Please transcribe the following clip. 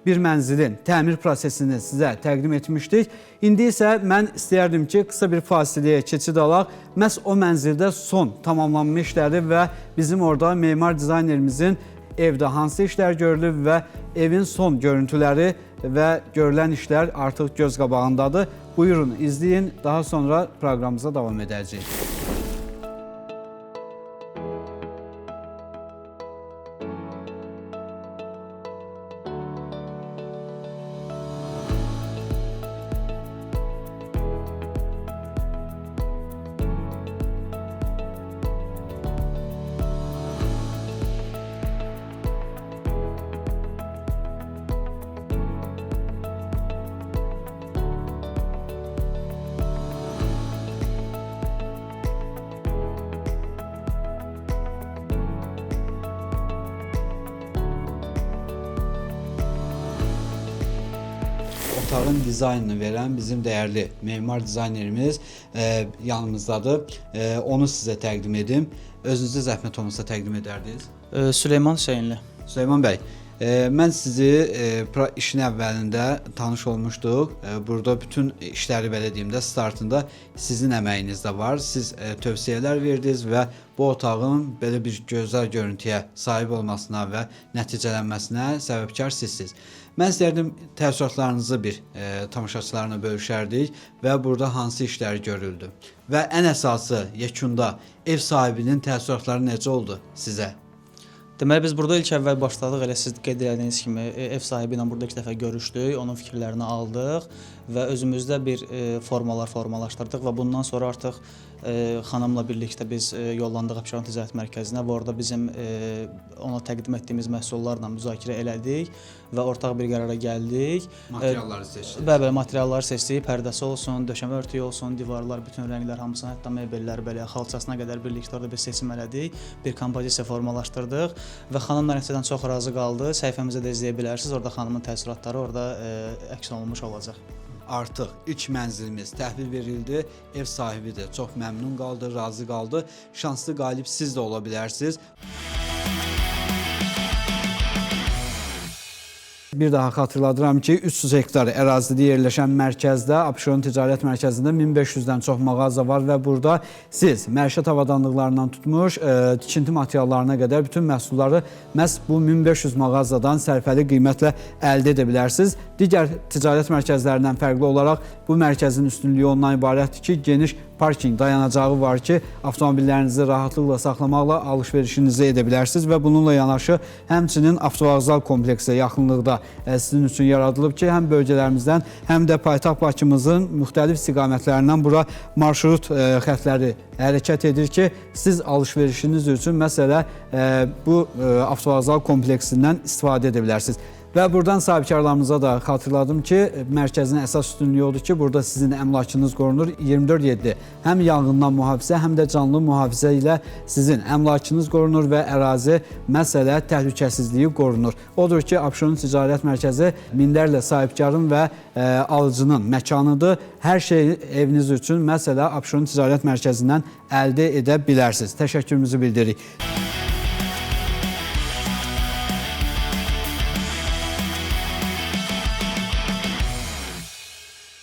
bir mənzilin təmir prosesini sizə təqdim etmişdik. İndi isə mən istəyərdim ki, qısa bir fasiləyə keçid alaq. Məhz o mənzildə son tamamlanma işləri və bizim orada memar dizaynerimizin evdə hansı işlər görülüb və evin son görüntüləri və görülən işlər artıq göz qabağındadır. Buyurun, izləyin, daha sonra proqramımıza davam edəcəyik. Otağın dizaynını verən bizim dəyərli memar dizaynerimiz yanımızdadır. Onu sizə təqdim edim. Özünüzü zəhmət olmasa təqdim edərdiniz. Süleyman Hüseynli. Süleyman bəy, mən sizi işin əvvəlində tanış olmuşduq. Burada bütün işləri belə deyim də startında sizin əməyiniz də var. Siz tövsiyələr verdiniz və bu otağın belə bir gözəl görüntüyə sahib olmasına və nəticələnməsinə səbəbkar sizsiniz. Mən istərdim təəssüratlarınızı bir tamaşaçılarına bölüşərdik və burada hansı işlər görüldü və ən əsası yekunda ev sahibinin təəssüratları necə oldu sizə? Deməli biz burada ilk əvvəl başladıq, elə siz qeyd etdiyiniz kimi ev sahibi ilə burada ilk dəfə görüşdük, onun fikirlərini aldıq və özümüzdə bir formalar formalaşdırdıq və bundan sonra artıq xanımla birlikdə biz yollandıq Abşeron Ticarət Mərkəzinə və orada bizim ona təqdim etdiyimiz məhsullarla müzakirə elədik və ortaq bir qərara gəldik. Materialları seçdik. Bəli, materialları seçdik, pərdəsi olsun, döşəmə örtüyü olsun, divarlar, bütün rənglər hamısını, hətta mebellər belə xalçasına qədər birlikdə orada bir seçim elədik, bir kompozisiya formalaşdırdıq və xanım nəticədən çox razı qaldı. Səhifəmizdə də izləyə bilərsiniz, orada xanımın təəssüratları orada əks olunmuş olacaq. Artıq ilk mənzilimiz təhvil verildi, ev sahibi də çox məmnun qaldı, razı qaldı. Şanslı qalib siz də ola bilərsiniz. Bir daha xatırladıram ki, 300 hektar ərazidə yerləşən mərkəzdə, Abşeron Ticarət Mərkəzində 1500-dən çox mağaza var və burada siz məişət avadanlıqlarından tutmuş, tikinti materiallarına qədər bütün məhsulları məhz bu 1500 mağazadan sərfəli qiymətlə əldə edə bilərsiniz. Digər ticarət mərkəzlərindən fərqli olaraq bu mərkəzin üstünlüyü ondan ibarətdir ki, geniş parking dayanacağı var ki, avtomobillərinizi rahatlıqla saxlamaqla alış-verişinizi edə bilərsiniz və bununla yanaşı həmçinin avtovağzal kompleksə yaxınlıqda sizin üçün yaradılıb ki, həm bölgələrimizdən, həm də paytaxt Bakımızın müxtəlif istiqamətlərindən bura marşrut xətləri hərəkət edir ki, siz alış-verişiniz üçün məsələ bu avtovağzal kompleksindən istifadə edə bilərsiniz. Və buradan sahibkarlarımıza da xatırladım ki, mərkəzin əsas üstünlüyü odur ki, burada sizin əmlakınız qorunur 24/7. Həm yanğından mühafizə, həm də canlı mühafizə ilə sizin əmlakınız qorunur və ərazi məsələ təhlükəsizliyi qorunur. Odur ki, Abşeron Ticarət Mərkəzi minlərlə sahibkarın və alıcının məkanıdır. Hər şey eviniz üçün məsələ Abşeron Ticarət Mərkəzindən əldə edə bilərsiniz. Təşəkkürümüzü bildiririk.